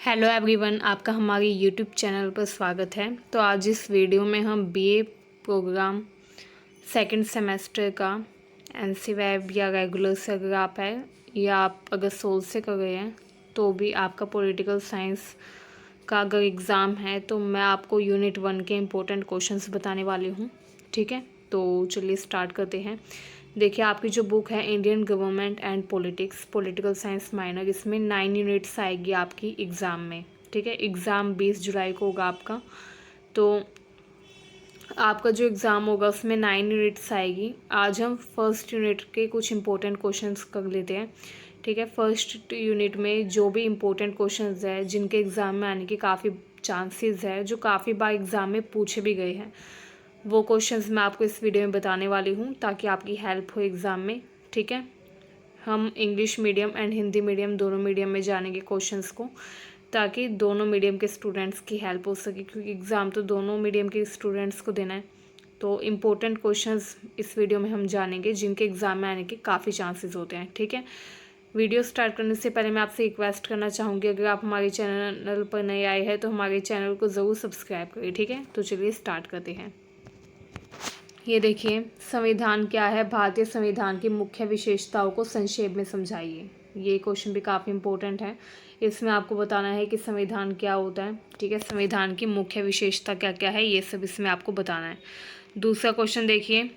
Hello everyone, आपका हमारे YouTube channel पर स्वागत है। तो आज इस वीडियो में हम बीए प्रोग्राम सेकंड सेमेस्टर का एनसीईआरटी या रेगुलर से अगर आप है या आप अगर सोल से कर रहे हैं तो भी आपका पॉलिटिकल साइंस का अगर एग्ज़ाम है तो मैं आपको यूनिट 1 के इम्पोर्टेंट क्वेश्चंस बताने वाली हूँ। ठीक है, तो चलिए स्टार्ट करते हैं। देखिए, आपकी जो बुक है Indian government and politics political science minor, इसमें 9 यूनिट्स आएगी आपकी एग्ज़ाम में। ठीक है, एग्ज़ाम 20 जुलाई को होगा आपका। तो आपका जो एग्ज़ाम होगा उसमें 9 यूनिट्स आएगी। आज हम फर्स्ट यूनिट के कुछ इंपॉर्टेंट क्वेश्चंस कर लेते हैं। ठीक है, फर्स्ट यूनिट में जो भी इम्पोर्टेंट क्वेश्चंस है जिनके एग्ज़ाम में आने के काफ़ी चांसेस है, जो काफ़ी बार एग्ज़ाम में पूछे भी गए हैं, वो क्वेश्चंस मैं आपको इस वीडियो में बताने वाली हूँ ताकि आपकी हेल्प हो एग्ज़ाम में। ठीक है, हम English medium and Hindi medium दोनों मीडियम में जानेंगे क्वेश्चंस को, ताकि दोनों मीडियम के स्टूडेंट्स की हेल्प हो सके, क्योंकि एग्ज़ाम तो दोनों मीडियम के स्टूडेंट्स को देना है। तो इम्पोर्टेंट क्वेश्चंस इस वीडियो में हम जानेंगे जिनके एग्ज़ाम में आने के काफ़ी चांसेस होते हैं। ठीक है, वीडियो स्टार्ट करने से पहले मैं आपसे रिक्वेस्ट करना चाहूँगी, अगर आप हमारे चैनल पर नए आए हैं तो हमारे चैनल को ज़रूर सब्सक्राइब करें। ठीक है, तो चलिए स्टार्ट करते हैं। ये देखिए, संविधान क्या है, भारतीय संविधान की मुख्य विशेषताओं को संक्षेप में समझाइए। ये क्वेश्चन भी काफ़ी इंपॉर्टेंट है। इसमें आपको बताना है कि संविधान क्या होता है। ठीक है, संविधान की मुख्य विशेषता क्या क्या है, ये सब इसमें आपको बताना है। दूसरा क्वेश्चन देखिए,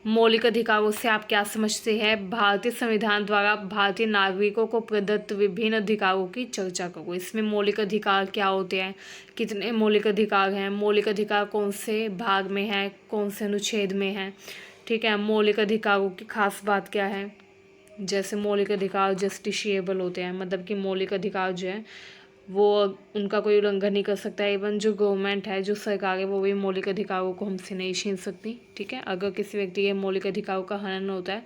मौलिक अधिकारों से आप क्या समझते हैं? भारतीय संविधान द्वारा भारतीय नागरिकों को प्रदत्त विभिन्न अधिकारों की चर्चा करो। इसमें मौलिक अधिकार क्या होते हैं, कितने मौलिक अधिकार हैं, मौलिक अधिकार कौन से भाग में है, कौन से अनुच्छेद में है। ठीक है, मौलिक अधिकारों की खास बात क्या है। जैसे मौलिक अधिकार जस्टिशिएबल होते हैं, मतलब कि मौलिक अधिकार जो है वो उनका कोई उल्लंघन नहीं कर सकता है। इवन जो गवर्नमेंट है, जो सरकार है, वो भी मौलिक अधिकारों को हमसे नहीं छीन सकती। ठीक है, अगर किसी व्यक्ति के मौलिक अधिकारों का हनन होता है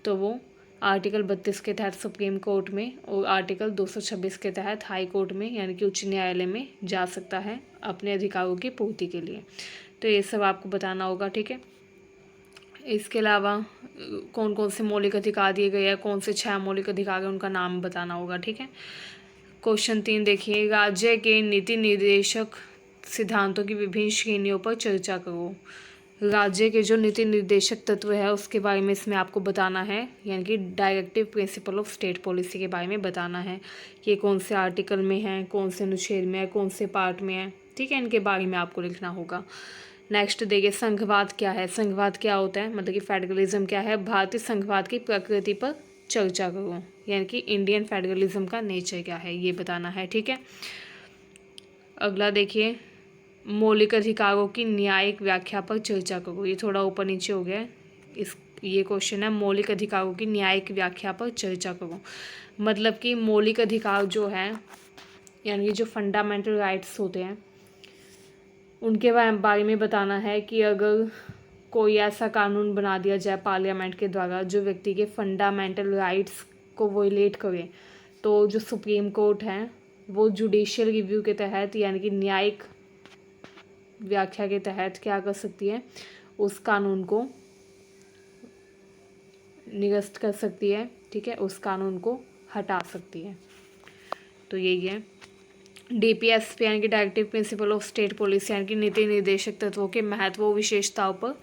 तो वो आर्टिकल 32 के तहत सुप्रीम कोर्ट में और आर्टिकल 226 के तहत हाई कोर्ट में यानी कि उच्च न्यायालय में जा सकता है अपने अधिकारों की पूर्ति के लिए। तो ये सब आपको बताना होगा। ठीक है, इसके अलावा कौन कौन से मौलिक अधिकार दिए गए हैं, कौन से 6 मौलिक अधिकार हैं, उनका नाम बताना होगा। ठीक है, क्वेश्चन 3 देखिए, राज्य के नीति निर्देशक सिद्धांतों की विभिन्न श्रेणियों पर चर्चा करो। राज्य के जो नीति निर्देशक तत्व है उसके बारे में इसमें आपको बताना है, यानी कि directive principle of state policy के बारे में बताना है। ये कौन से आर्टिकल में है, कौन से अनुच्छेद में है, कौन से पार्ट में है। ठीक है, इनके बारे में आपको लिखना होगा। नेक्स्ट देखिए, संघवाद क्या है। संघवाद क्या होता है, मतलब कि फेडरलिज्म क्या है। भारतीय संघवाद की प्रकृति पर चर्चा करो, यानी कि इंडियन फेडरलिज्म का नेचर क्या है, ये बताना है। ठीक है, अगला देखिए, मौलिक अधिकारों की न्यायिक व्याख्या पर चर्चा करो। ये थोड़ा ऊपर नीचे हो गया है। ये क्वेश्चन है, मौलिक अधिकारों की न्यायिक व्याख्या पर चर्चा करो। मतलब कि मौलिक अधिकार जो है, यानी कि जो फंडामेंटल राइट्स होते हैं, उनके बारे में बताना है कि अगर कोई ऐसा कानून बना दिया जाए पार्लियामेंट के द्वारा जो व्यक्ति के फंडामेंटल राइट्स को वोलेट करे, तो जो सुप्रीम कोर्ट है वो जुडिशियल रिव्यू के तहत यानी कि न्यायिक व्याख्या के तहत क्या कर सकती है, उस कानून को निरस्त कर सकती है। ठीक है, उस कानून को हटा सकती है। तो यही है डीपीएसपी यानी कि directive principle of state policy, यानी कि नीति निर्देशक तत्वों के महत्व व विशेषताओं पर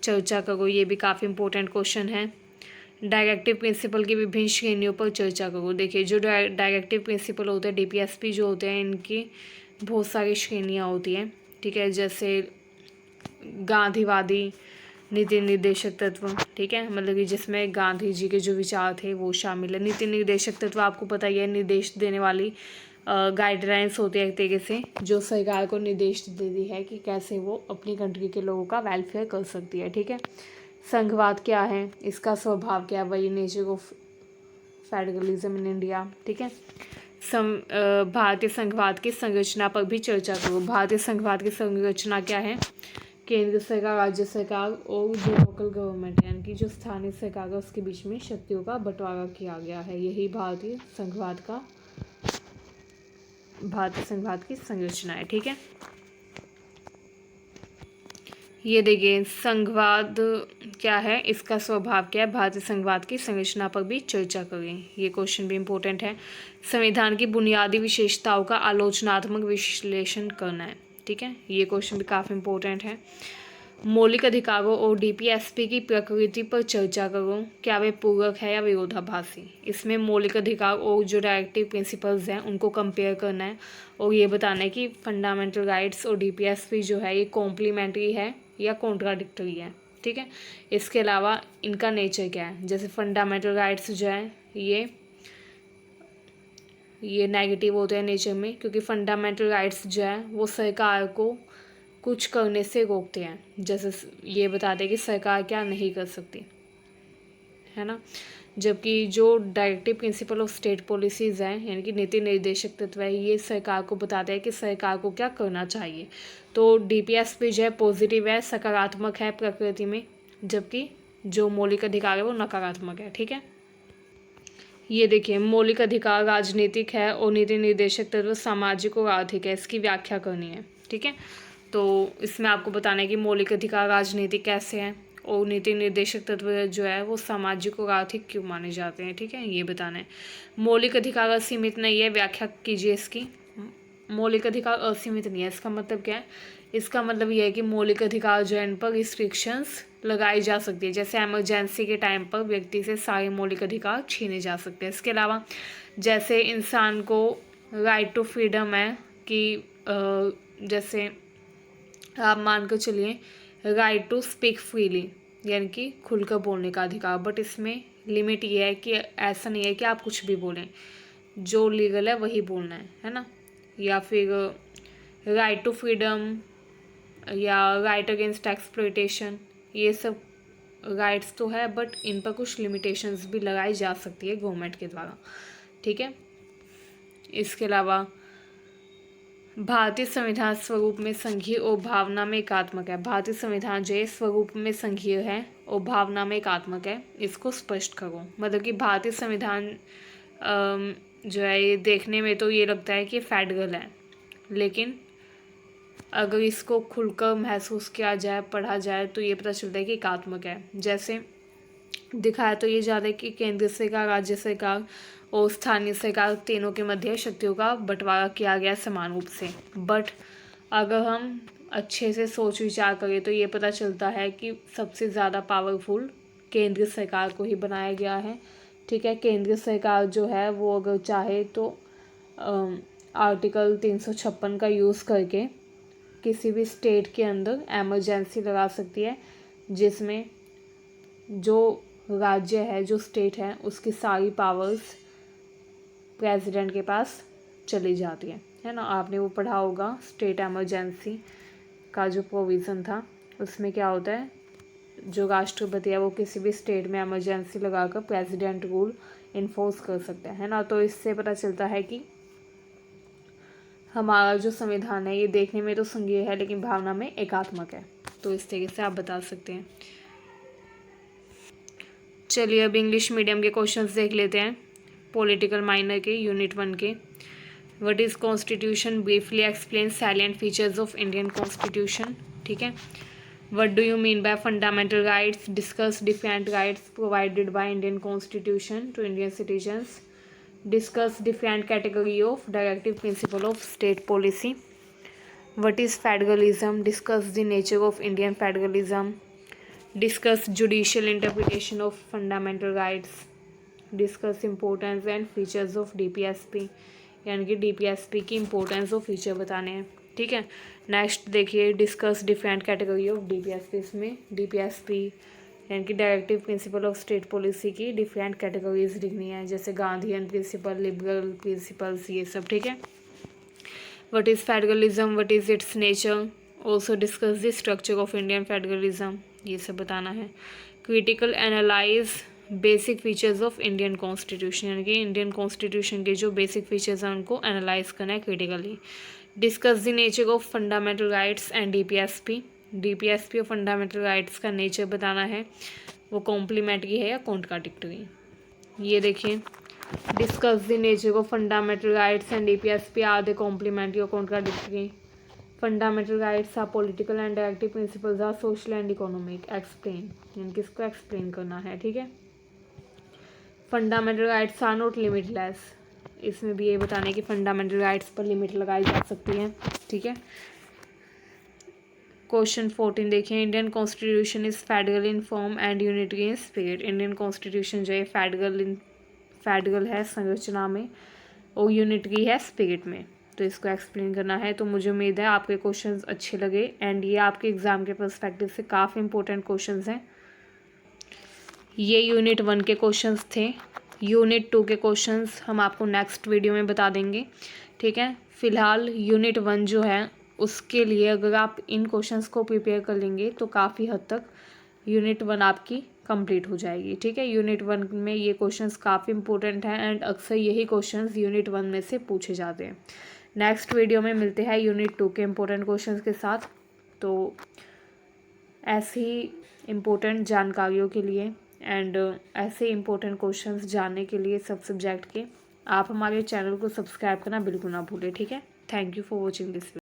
चर्चा करो। ये भी काफ़ी इंपॉर्टेंट क्वेश्चन है। डायरेक्टिव प्रिंसिपल की विभिन्न श्रेणियों पर चर्चा करो। देखिए, जो डायरेक्टिव प्रिंसिपल होते हैं, डीपीएसपी जो होते हैं, इनकी बहुत सारी श्रेणियाँ होती हैं। ठीक है, जैसे गांधीवादी नीति निर्देशक तत्व। ठीक है, मतलब कि जिसमें गांधी जी के जो विचार थे वो शामिल है। नीति निर्देशक तत्व आपको पता ही है, निर्देश देने वाली गाइडलाइंस होती है एक तरीके से, जो सरकार को निर्देश देती है कि कैसे वो अपनी कंट्री के लोगों का वेलफेयर कर सकती है। ठीक है, संघवाद क्या है, इसका स्वभाव क्या है, वही nature of federalism in India. ठीक है, भारतीय संघवाद की संरचना पर भी चर्चा करो। भारतीय संघवाद की संरचना क्या है, केंद्र सरकार, राज्य सरकार और जो लोकल गवर्नमेंट है, यानी कि जो स्थानीय सरकार है, उसके बीच में शक्तियों का बंटवारा किया गया है। यही भारतीय संघवाद की संरचना है। ठीक है, ये देखिए संघवाद क्या है, इसका स्वभाव क्या है, भारतीय संघवाद की संरचना पर भी चर्चा करें। ये क्वेश्चन भी इम्पोर्टेंट है। संविधान की बुनियादी विशेषताओं का आलोचनात्मक विश्लेषण करना है। ठीक है, ये क्वेश्चन भी काफ़ी इम्पोर्टेंट है। मौलिक अधिकारों और डीपीएसपी की प्रकृति पर चर्चा करो, क्या वे पूरक है या विरोधाभासी। इसमें मौलिक अधिकार और जो डायरेक्टिव प्रिंसिपल्स हैं उनको कंपेयर करना है और ये बताना है कि फंडामेंटल राइट्स और डीपीएसपी जो है ये कॉम्प्लीमेंट्री है या कॉन्ट्राडिक्टरी है। ठीक है, इसके अलावा इनका नेचर क्या है, जैसे फंडामेंटल राइट्स जो है ये नेगेटिव होते हैं नेचर में, क्योंकि फंडामेंटल राइट्स जो है वो सरकार को कुछ करने से रोकते हैं, जैसे ये बताते हैं कि सरकार क्या नहीं कर सकती, है ना। जबकि जो directive principle of state policies हैं, यानी कि नीति निर्देशक तत्व है, ये सरकार को बताते हैं कि सरकार को क्या करना चाहिए। तो डीपीएसपी जो है पॉजिटिव है, सकारात्मक है प्रकृति में, जबकि जो मौलिक अधिकार है वो नकारात्मक है। ठीक है, ये देखिए मौलिक अधिकार राजनीतिक है और नीति निर्देशक तत्व सामाजिक और आर्थिक है, इसकी व्याख्या करनी है। ठीक है, तो इसमें आपको बताना है कि मौलिक अधिकार राजनीतिक कैसे हैं और नीति निर्देशक तत्व जो है वो सामाजिक और आर्थिक क्यों माने जाते हैं। ठीक है, ये बताना है। मौलिक अधिकार असीमित नहीं है, व्याख्या कीजिए इसकी। मौलिक अधिकार असीमित नहीं है, इसका मतलब क्या है, इसका मतलब ये है कि मौलिक अधिकार जो है इन पर रिस्ट्रिक्शंस लगाई जा सकती है, जैसे एमरजेंसी के टाइम पर व्यक्ति से सारे मौलिक अधिकार छीने जा सकते हैं। इसके अलावा जैसे इंसान को राइट टू फ्रीडम है कि जैसे आप मानकर चलिए राइट टू स्पीक फ्रीली, यानी कि खुलकर बोलने का अधिकार, बट इसमें लिमिट ये है कि ऐसा नहीं है कि आप कुछ भी बोलें, जो लीगल है वही बोलना है ना। या फिर राइट टू फ्रीडम या राइट अगेंस्ट एक्सप्लॉयटेशन, ये सब राइट्स तो है, बट इन पर कुछ लिमिटेशंस भी लगाई जा सकती है गवर्नमेंट के द्वारा। ठीक है, इसके अलावा भारतीय संविधान स्वरूप में संघीय और भावना में एकात्मक है। भारतीय संविधान जो है स्वरूप में संघीय है और भावना में एकात्मक है, इसको स्पष्ट करो। मतलब कि भारतीय संविधान जो है ये देखने में तो ये लगता है कि फेडरल है, लेकिन अगर इसको खुलकर महसूस किया जाए, पढ़ा जाए, तो ये पता चलता है कि एकात्मक है। जैसे दिखाया तो ये ज़्यादा है कि केंद्र सरकार, राज्य सरकार और स्थानीय सरकार तीनों के मध्य शक्तियों का बंटवारा किया गया समान रूप से, बट अगर हम अच्छे से सोच विचार करें तो ये पता चलता है कि सबसे ज़्यादा पावरफुल केंद्र सरकार को ही बनाया गया है। ठीक है, केंद्र सरकार जो है वो अगर चाहे तो आर्टिकल 356 का यूज़ करके किसी भी स्टेट के अंदर एमरजेंसी लगा सकती है, जिसमें जो राज्य है, जो स्टेट है, उसकी सारी पावर्स प्रेसिडेंट के पास चली जाती है ना। आपने वो पढ़ा होगा स्टेट एमरजेंसी का जो प्रोविज़न था, उसमें क्या होता है, जो राष्ट्रपति है वो किसी भी स्टेट में एमरजेंसी लगाकर प्रेसिडेंट रूल इन्फोर्स कर सकता है ना। तो इससे पता चलता है कि हमारा जो संविधान है ये देखने में तो संघीय है लेकिन भावना में एकात्मक है। तो इस तरीके से आप बता सकते हैं। चलिए अब इंग्लिश मीडियम के क्वेश्चंस देख लेते हैं, पॉलिटिकल माइनर के यूनिट 1 के। What is constitution, briefly explain salient features of Indian constitution. ठीक है, what do you mean by fundamental rights, discuss different rights provided by Indian constitution to Indian citizens, discuss different category of directive principle of state policy. What is federalism, discuss the nature of Indian federalism, discuss judicial interpretation of fundamental rights, discuss importance and features of DPSP, यानी कि DPSP की importance और feature बताने हैं। ठीक है, next देखिए discuss different category of DPSP। इसमें DPSP यानी कि directive principle of state policy की डिफरेंट कैटेगरीज लिखनी है, जैसे गांधीयन प्रिंसिपल, लिबरल प्रिंसिपल्स, ये सब। ठीक है, what is federalism, what is it's nature, also discuss the structure of Indian federalism, ये सब बताना है। Critical analyse basic features of Indian constitution, यानी कि इंडियन कॉन्स्टिट्यूशन के जो बेसिक फीचर्स हैं उनको एनालाइज करना है critically. Discuss the nature of fundamental rights and DPSP और फंडामेंटल राइट्स का नेचर बताना है, वो कॉम्प्लीमेंट्री है या कॉन्ट्राडिक्टरी। ये देखिए discuss the nature of fundamental rights and DPSP, are they complementary और contradictory. Fundamental rights are political and directive principles are social and economic. Explain, यानी कि इसको एक्सप्लेन करना है, ठीक है। Fundamental rights are not limitless, इसमें भी ये बताना है कि फंडामेंटल राइट्स पर लिमिट लगाई जा सकती है, ठीक है। क्वेश्चन 14 देखिए, Indian constitution is federal in form and unitary in spirit. Indian constitution जो है फेडरल है संरचना में और यूनिटरी है स्पिरिट में। तो इसको एक्सप्लेन करना है। तो मुझे उम्मीद है आपके क्वेश्चंस अच्छे लगे एंड ये आपके एग्ज़ाम के पर्सपेक्टिव से काफ़ी इंपॉर्टेंट क्वेश्चंस हैं। ये यूनिट 1 के क्वेश्चंस थे। यूनिट 2 के क्वेश्चंस हम आपको नेक्स्ट वीडियो में बता देंगे, ठीक है। फ़िलहाल यूनिट 1 जो है उसके लिए अगर आप इन क्वेश्चंस को प्रिपेयर कर लेंगे तो काफ़ी हद तक यूनिट 1 आपकी कंप्लीट हो जाएगी, ठीक है। यूनिट 1 में ये क्वेश्चंस काफ़ी इंपॉर्टेंट हैं एंड अक्सर यही क्वेश्चंस यूनिट 1 में से पूछे जाते हैं। नेक्स्ट वीडियो में मिलते हैं यूनिट 2 के इम्पोर्टेंट क्वेश्चंस के साथ। तो ऐसी ही इम्पोर्टेंट जानकारियों के लिए एंड ऐसे इम्पोर्टेंट क्वेश्चंस जानने के लिए सब सब्जेक्ट के, आप हमारे चैनल को सब्सक्राइब करना बिल्कुल ना भूलें, ठीक है। Thank you for watching this.